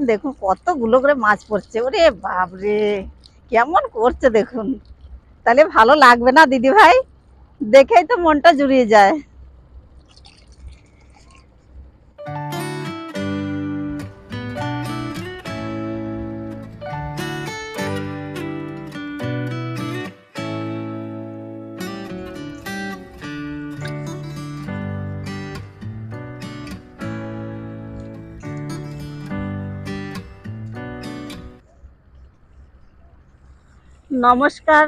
দেখুন কতগুলো করে মাছ পড়ছে, ওরে বাপরে কেমন করছে দেখুন। তাহলে ভালো লাগবে না দিদি ভাই? দেখেই তো মনটা জুড়িয়ে যায়। নমস্কার,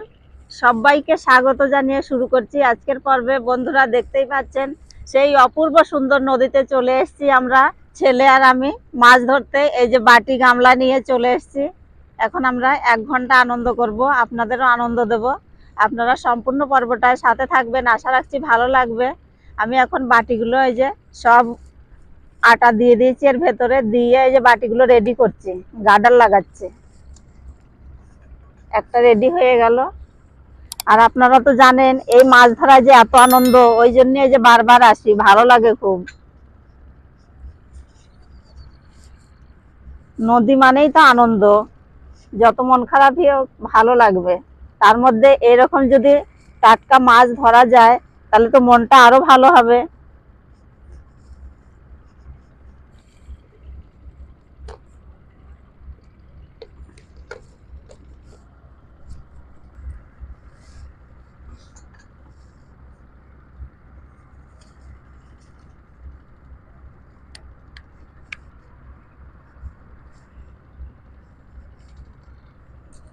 সবাইকে স্বাগত জানিয়ে শুরু করছি আজকের পর্বে। বন্ধুরা দেখতেই পাচ্ছেন সেই অপূর্ব সুন্দর নদীতে চলে এসেছি আমরা, ছেলে আর আমি মাছ ধরতে। এই যে বাটি গামলা নিয়ে চলে এসেছি। এখন আমরা 1 ঘন্টা আনন্দ করব, আপনাদেরও আনন্দ দেব। আপনারা সম্পূর্ণ পর্বটায় সাথে থাকবেন, আশা রাখছি ভালো লাগবে। আমি এখন বাটিগুলো এই যে সব আটা দিয়ে দিয়েছি এর ভেতরে, দিয়ে এই যে বাটিগুলো রেডি করছি, গার্ডার লাগাচ্ছি। একটা রেডি হয়ে গেল। আর আপনারা তো জানেন এই মাছ ধরা যে এত আনন্দ, ওই জন্য এই যে বারবার আসি, ভালো লাগে খুব। নদী মানেই তো আনন্দ, যত মন খারাপই হোক ভালো লাগবে। তার মধ্যে এরকম যদি টাটকা মাছ ধরা যায় তাহলে তো মনটা আরো ভালো হবে।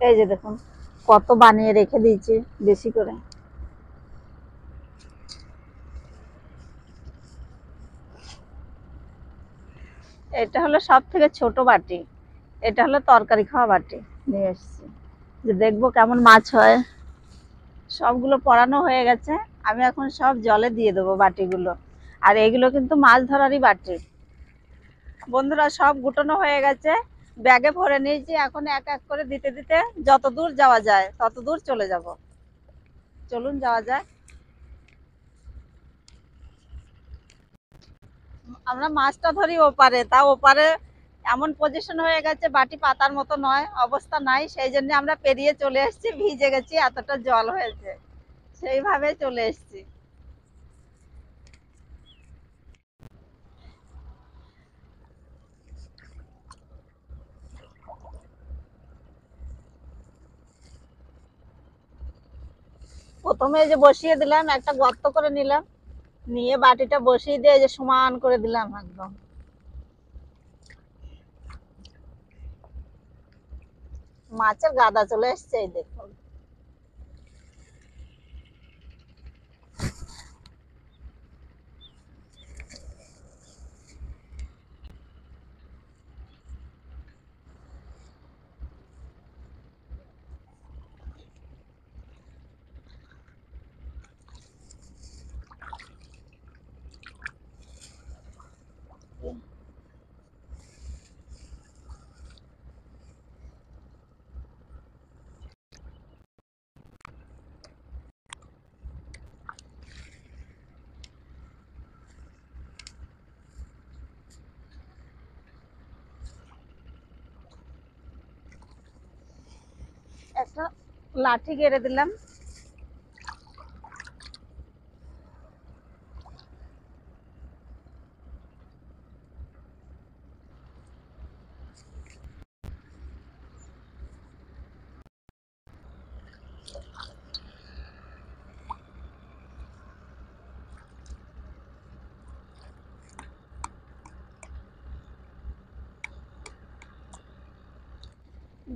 এই যে দেখুন কত বানিয়ে রেখে দিয়েছি বেশি করে। এটা হলো সব থেকে ছোট বাটি, এটা হলো তরকারি খাওয়া বাটি নিয়ে এসেছি, যে দেখবো কেমন মাছ হয়। সবগুলো পরানো হয়ে গেছে, আমি এখন সব জলে দিয়ে দেবো বাটিগুলো। আর এগুলো কিন্তু মাছ ধরারই বাটি। বন্ধুরা সব গুটানো হয়ে গেছে, ব্যাগে ভরে নিয়েছি। এখন এক এক করে দিতে দিতে যত দূর যাওয়া যায় তত দূর চলে যাব। চলুন যাওয়া যায়। আমরা মাছটা ধরি ওপারে, তা ওপারে এমন পজিশন হয়ে গেছে বাটি পাতার মতো নয়, অবস্থা নাই, সেই জন্য আমরা পেরিয়ে চলে এসেছি, ভিজে গেছি, এতটা জল হয়েছে, সেইভাবে চলে এসেছি। প্রথমে এই যে বসিয়ে দিলাম, একটা গর্ত করে নিলাম, নিয়ে বাটিটা বসিয়ে দিয়ে এই যে সমান করে দিলাম একদম। মাছের গাদা চলে এসছে এই দেখুন। একটা লাঠি গেড়ে দিলাম।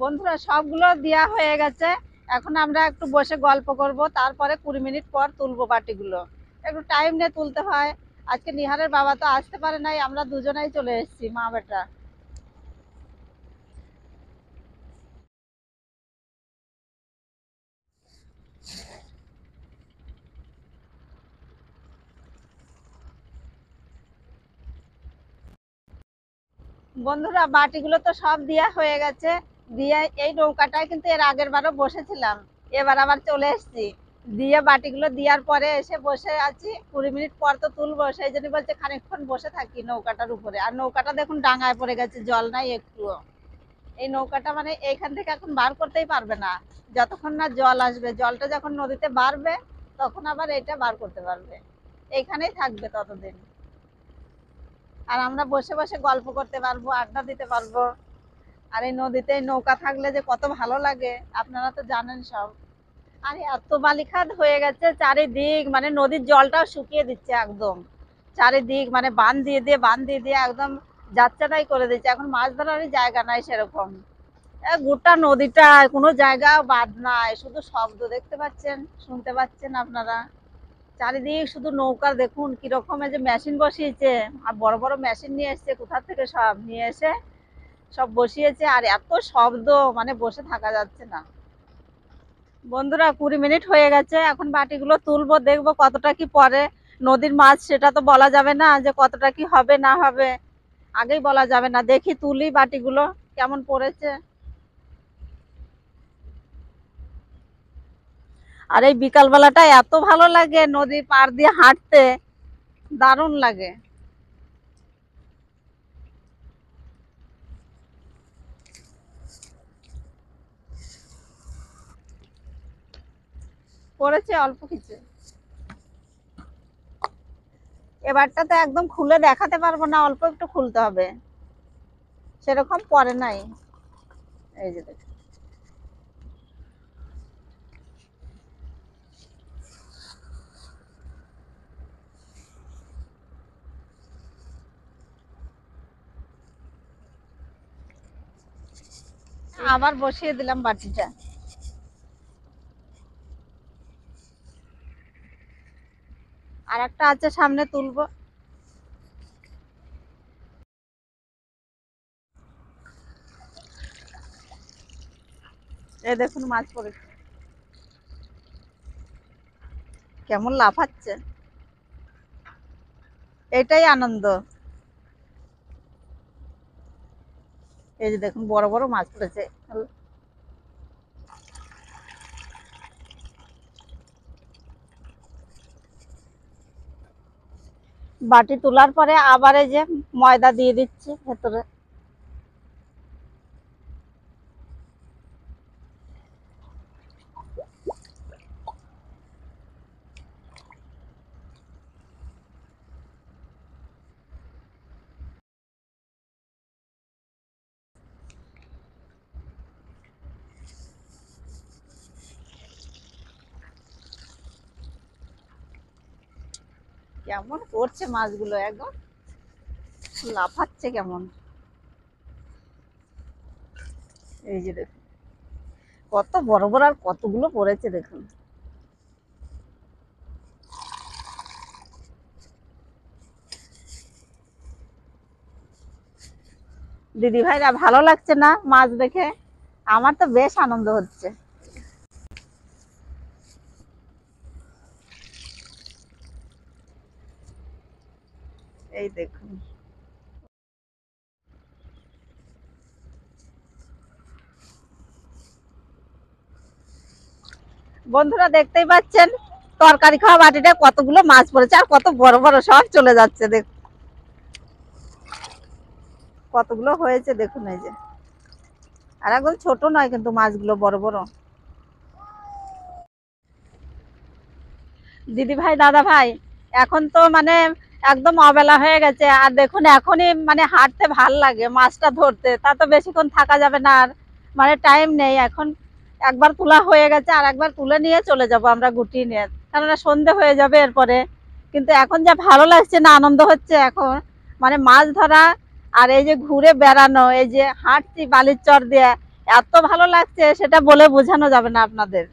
বন্ধুরা সবগুলো দেওয়া হয়ে গেছে, এখন আমরা একটু বসে গল্প করব, তারপরে 20 মিনিট পর তুলবো বাটিগুলো। একটু টাইম নিয়ে তুলতে হয়। আজকে নিহারের বাবা তো আসতে পারে নাই, আমরা দুজনেই চলে এসেছি মা বেটা। বন্ধুরা বাটিগুলো তো সব দেওয়া হয়ে গেছে, দিয়ে এই নৌকাটায় কিন্তু এর আগের বারও বসেছিলাম, এবার আবার চলে এসেছি। দিয়ে বাটিগুলো দেওয়ার পরে এসে বসে আছি, 20 মিনিট পর তো তুলবো, সেই জন্য বলছে খানিকক্ষণ বসে থাকি নৌকাটার উপরে। আর নৌকাটা দেখুন ডাঙায় পড়ে গেছে, জল নাই একটুও। এই নৌকাটা মানে এইখান থেকে এখন বার করতেই পারবে না যতক্ষণ না জল আসবে। জলটা যখন নদীতে বাড়বে তখন আবার এটা বার করতে পারবে, এইখানেই থাকবে ততদিন। আর আমরা বসে বসে গল্প করতে পারবো, আড্ডা দিতে পারবো। আর এই নদীতে নৌকা থাকলে যে কত ভালো লাগে আপনারা তো জানেন সব। আর এত বালিখাত হয়ে গেছে চারিদিক, মানে নদীর জলটাও শুকিয়ে দিচ্ছে একদম চারিদিক, মানে বাঁধ দিয়ে দিয়ে একদম যাচ্ছেটাই করে দিচ্ছে। এখন মাছ ধরারই জায়গা নাই সেরকম। গোটা নদীটা কোনো জায়গা বাদ নাই, শুধু শব্দ দেখতে পাচ্ছেন, শুনতে পাচ্ছেন আপনারা। চারিদিক শুধু নৌকা, দেখুন কিরকম এই যে মেশিন বসিয়েছে, আর বড় বড় মেশিন নিয়ে এসছে, কোথা থেকে সব নিয়ে এসে সব বসিয়েছে। আর এত শব্দ, মানে বসে থাকা যাচ্ছে না। বন্ধুরা 20 মিনিট হয়ে গেছে, এখন বাটিগুলো তুলবো, দেখবো কতটা কি পরে। নদীর মাছ সেটা তো বলা যাবে না যে কতটা কি হবে না হবে, আগেই বলা যাবে না। দেখি তুলি বাটিগুলো কেমন পড়েছে। আর এই বিকাল বেলাটা এত ভালো লাগে নদী পাড় দিয়ে হাঁটতে, দারুণ লাগে। পড়েছে অল্প কিছু। এবারটা তো একদম খুলে দেখাতে পারবো না, অল্প একটু খুলতে হবে, সেরকম পরে নাই। এই যে দেখুন, আবার বসিয়ে দিলাম বাটিটা। আর একটা আছে সামনে, তুলবো। এই দেখুন মাছ পড়েছে, কেমন লাফাচ্ছে, এটাই আনন্দ। এই যে দেখুন বড় বড় মাছ পড়েছে। বাটি তোলার পরে আবার এই যে ময়দা দিয়ে দিচ্ছি ভেতরে। কেমন করছে মাছগুলো, একদম লাফাচ্ছে কেমন। এই যে দেখুন কত বড় বড়, আর কতগুলো পড়েছে দেখুন। দিদি ভাইরা ভালো লাগছে না মাছ দেখে? আমার তো বেশ আনন্দ হচ্ছে। এই দেখুন বন্ধুরা, দেখতেই পাচ্ছেন তরকারি খাওয়া বাটিটা কতগুলো মাছ পড়েছে, আর কত বড় বড় সব চলে যাচ্ছে। দেখ কতগুলো হয়েছে দেখুন, এই যে। আর একদম ছোট নয় কিন্তু মাছগুলো, বড় বড়। দিদি ভাই, দাদা ভাই, এখন তো মানে একদম অবেলা হয়ে গেছে। আর দেখুন এখনই মানে হাঁটতে ভাল লাগে, মাছটা ধরতে, তা তো বেশিক্ষণ থাকা যাবে না। আর মানে টাইম নেই এখন। একবার তোলা হয়ে গেছে, আর একবার তুলে নিয়ে চলে যাব আমরা গুটিয়ে নিয়ে, কেননা সন্ধে হয়ে যাবে এরপরে। কিন্তু এখন যা ভালো লাগছে না, আনন্দ হচ্ছে এখন, মানে মাছ ধরা। আর এই যে ঘুরে বেড়ানো, এই যে হাঁটছি বালির চর দিয়ে, এত ভালো লাগছে সেটা বলে বোঝানো যাবে না আপনাদের।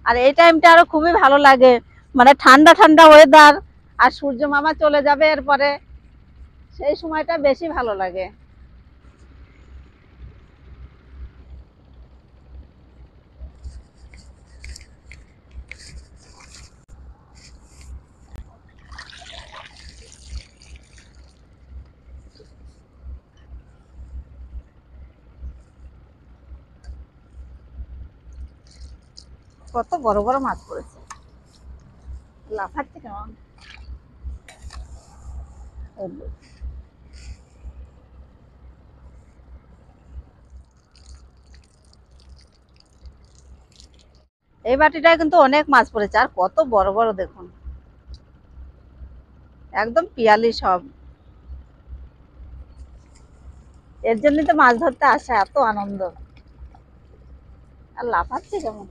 আর এই টাইমটা আরো খুবই ভালো লাগে, মানে ঠান্ডা ঠান্ডা ওয়েদার, আর সূর্য মামা চলে যাবে এরপরে, সেই সময়টা বেশি ভালো লাগে। কত বড় বড় মাছ পড়েছে, লাফাচ্ছে কেমন। এই বাটিটায় কিন্তু অনেক মাছ পড়েছে, আর কত বড় বড় দেখুন, একদম পিয়ালি সব। এর জন্যই তো মাছ ধরতে আসে, এত আনন্দ। আর লাফাচ্ছে কেমন।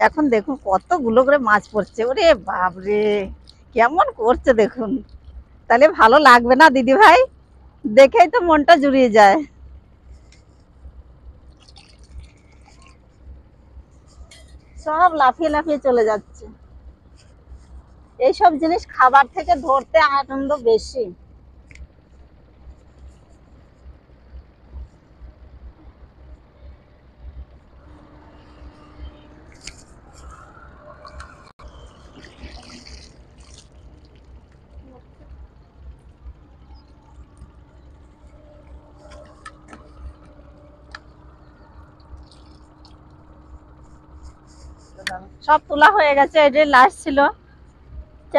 এখন দেখুন কতগুলো করে মাছ পড়ছে, ওরে বাপরে, কেমন করছে দেখুন। তাহলে ভালো লাগবে না দিদি ভাই? দেখেই তো মনটা জুড়িয়ে যায়। সব লাফিয়ে লাফিয়ে চলে যাচ্ছে। এইসব জিনিস খাবার থেকে ধরতে আনন্দ বেশি। সব তোলা হয়ে গেছে, এটাই লাস্ট ছিল,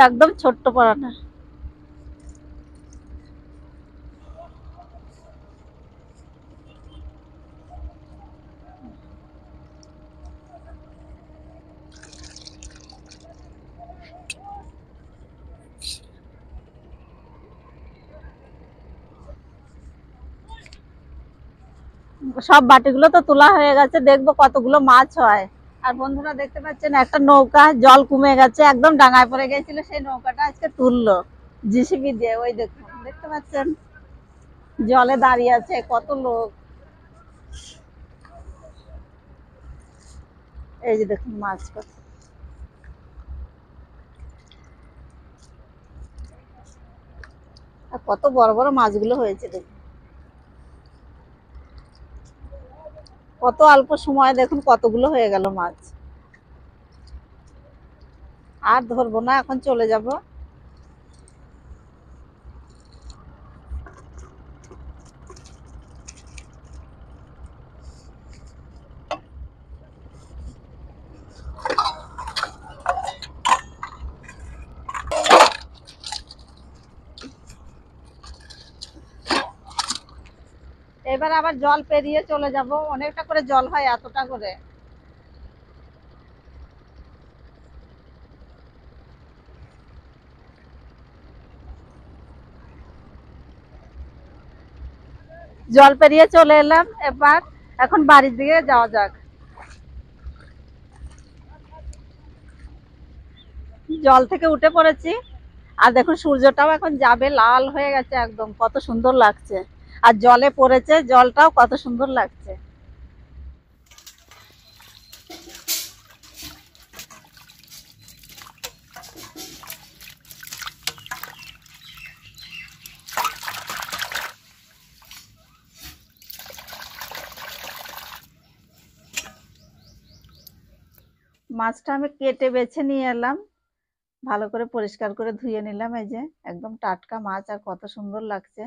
একদম ছোট্ট পরাটা। সব বাটিগুলো তো তোলা হয়ে গেছে, দেখবো কতগুলো মাছ হয়। আর বন্ধুরা দেখতে পাচ্ছেন একটা নৌকা জল কমে গেছে, একদম ডাঙায় পড়ে গেছিল, সেই নৌকাটা আজকে তুললো জিসিবি দিয়ে। ওই দেখুন, দেখতে পাচ্ছেন জলে দাঁড়িয়ে আছে কত লোক। এই যে দেখুন মাছ কত, আর কত বড় বড় মাছগুলো হয়েছে দেখুন। কত অল্প সময় দেখুন কতগুলো হয়ে গেল মাছ। আর ধরবো না, এখন চলে যাব। এবার আবার জল পেরিয়ে চলে যাব, অনেকটা করে জল হয়, এতটা করে। জল পেরিয়ে চলে এলাম এবার, এখন বাড়ির দিকে যাওয়া যাক। জল থেকে উঠে পড়েছি, আর দেখুন সূর্যটাও এখন যাবে, লাল হয়ে গেছে একদম, কত সুন্দর লাগছে। আর জলে পড়েছে, জলটাও কত সুন্দর লাগছে। মাছটা আমি কেটে বেছে নিয়ে এলাম, ভালো করে পরিষ্কার করে ধুয়ে নিলাম। এই যে একদম টাটকা মাছ, আর কত সুন্দর লাগছে।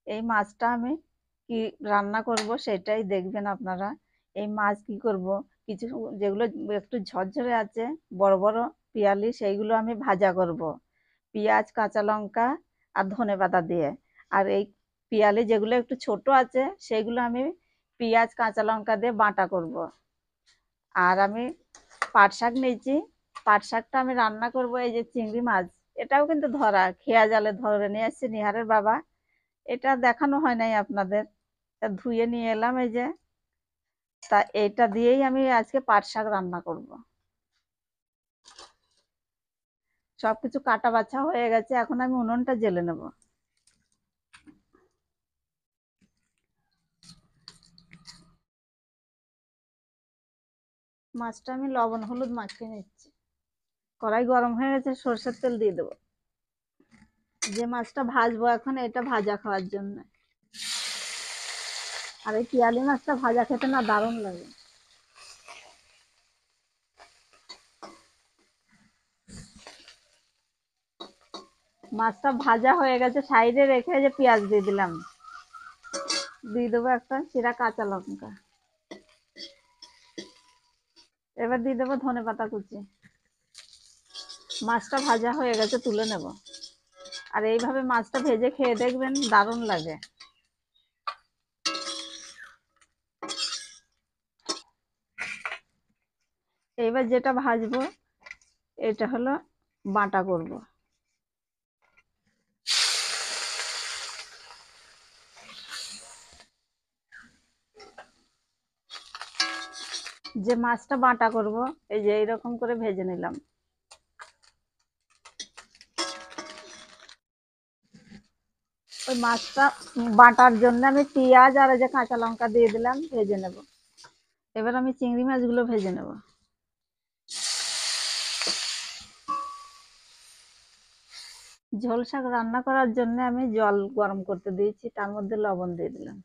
এই মাছটা আমি কি রান্না করব সেটাই দেখবেন আপনারা। এই মাছ কি করব, কিছু যেগুলো একটু ঝরঝরে আছে, বড় বড় পিয়ালি, সেইগুলো আমি ভাজা করব পেঁয়াজ কাঁচা লঙ্কা আর ধনেপাতা দিয়ে। আর এই পিয়ালি যেগুলো একটু ছোট আছে, সেগুলো আমি পেঁয়াজ কাঁচা লঙ্কা দিয়ে বাটা করব। আর আমি পাট শাক নিয়েছি, পাট শাকটা আমি রান্না করব। এই যে চিংড়ি মাছ, এটাও কিন্তু ধরা, খেয়া জালে ধরে নিয়ে আসছে নিহারের বাবা, এটা দেখানো হয় নাই আপনাদের। তা ধুয়ে নিয়ে এলাম এই যে, তা এটা দিয়েই আমি আজকে পাট শাক রান্না করব। সবকিছু কাটা বাছা হয়ে গেছে, এখন আমি উনুনটা জ্বেলে নেব। মাছটা আমি লবণ হলুদ মাখিয়ে নিচ্ছি। কড়াই গরম হয়ে গেছে, সরষের তেল দিয়ে দেবো। যে মাছটা ভাজবো এখন, এটা ভাজা খাওয়ার জন্য। আর এই পিয়ালি মাছটা ভাজা খেতে না দারুণ লাগে। মাছটা ভাজা হয়ে গেছে, সাইডে রেখে যে পেঁয়াজ দিয়ে দিলাম, দিয়ে দেবো একটা চিরা কাঁচা লঙ্কা, এবার দিয়ে দেবো ধনেপাতা কুচি। মাছটা ভাজা হয়ে গেছে, তুলে নেব। আর এইভাবে মাছটা ভেজে খেয়ে দেখবেন, দারুণ লাগে। এইবার যেটা ভাজবো, এটা হলো বাটা করব। যে মাছটা বাটা করব, এই যে এইরকম করে ভেজে নিলাম। ওই মাছটা বাটার জন্য আমি পেঁয়াজ আর এই যে কাঁচা লঙ্কা দিয়ে দিলাম, ভেজে নেব। এবার আমি চিংড়ি মাছগুলো ভেজে নেব। ঝোল শাক রান্না করার জন্য আমি জল গরম করতে দিয়েছি, তার মধ্যে লবণ দিয়ে দিলাম।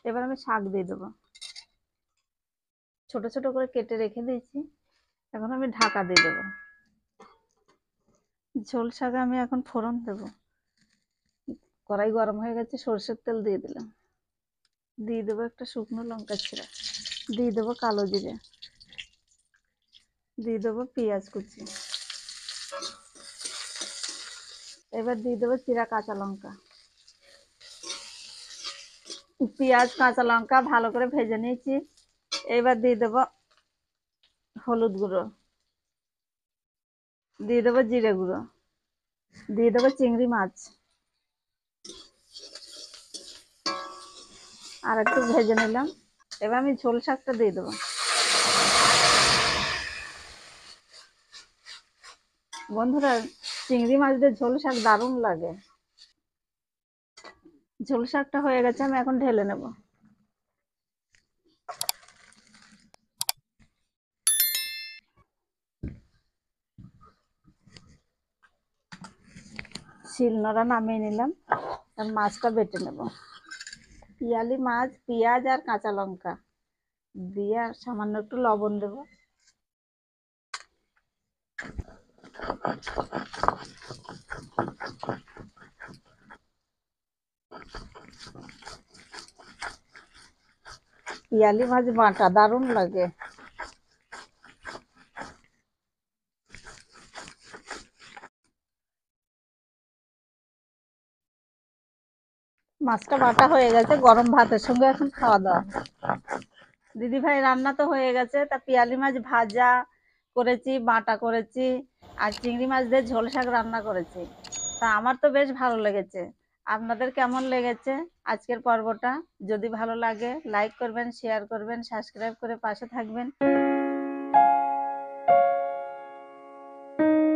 এবার আমি শাক দিয়ে দেবো, ছোট ছোট করে কেটে রেখে দিয়েছি। এখন আমি ঢাকা দিয়ে দেবো। ঝোল শাকে আমি এখন ফোড়ন দেবো। কড়াই গরম হয়ে গেছে, সরষের তেল দিয়ে দিলাম। দিয়ে দেবো একটা শুকনো লঙ্কা ছিঁড়া, দিয়ে দেবো কালো জিরে, দিয়ে দেবো পেঁয়াজ কুচি, এবার দিয়ে দেবো চিরা কাঁচা লঙ্কা। পেঁয়াজ কাঁচা লঙ্কা ভালো করে ভেজে নিয়েছি। এবার দিয়ে দেবো হলুদ গুঁড়ো, দিয়ে দেবো জিরে গুঁড়ো, দিয়ে দেবো চিংড়ি মাছ, আর একটু ভেজে নিলাম। এবার আমি ঝোল শাকটা দিয়ে দেবো। বন্ধুরা, চিংড়ি মাছ দিয়ে ঝোল শাক দারুণ লাগে। ঝোল শাকটা হয়ে গেছে, আমি এখন ঢেলে নেব। শিলনোড়া নামিয়ে নিলাম, আর মাছটা বেটে নেব। পিয়ালি মাছ, পেঁয়াজ আর কাঁচা লঙ্কা দিয়ে আর সামান্য একটু লবণ দেবো। পিয়ালি মাছ বাটা দারুণ লাগে। মাছটা বাটা হয়ে গেছে, গরম ভাতের সঙ্গে এখন খাওয়া দাওয়া। দিদি ভাই, রান্না তো হয়ে গেছে। তা পিয়ালি মাছ ভাজা করেছি, বাটা করেছি, আর চিংড়ি মাছ দিয়ে ঝোল শাক রান্না করেছি। তা আমার তো বেশ ভালো লেগেছে। আপনাদের কেমন লেগেছে আজকের পর্বটা? যদি ভালো লাগে লাইক করবেন, শেয়ার করবেন, সাবস্ক্রাইব করে পাশে থাকবেন।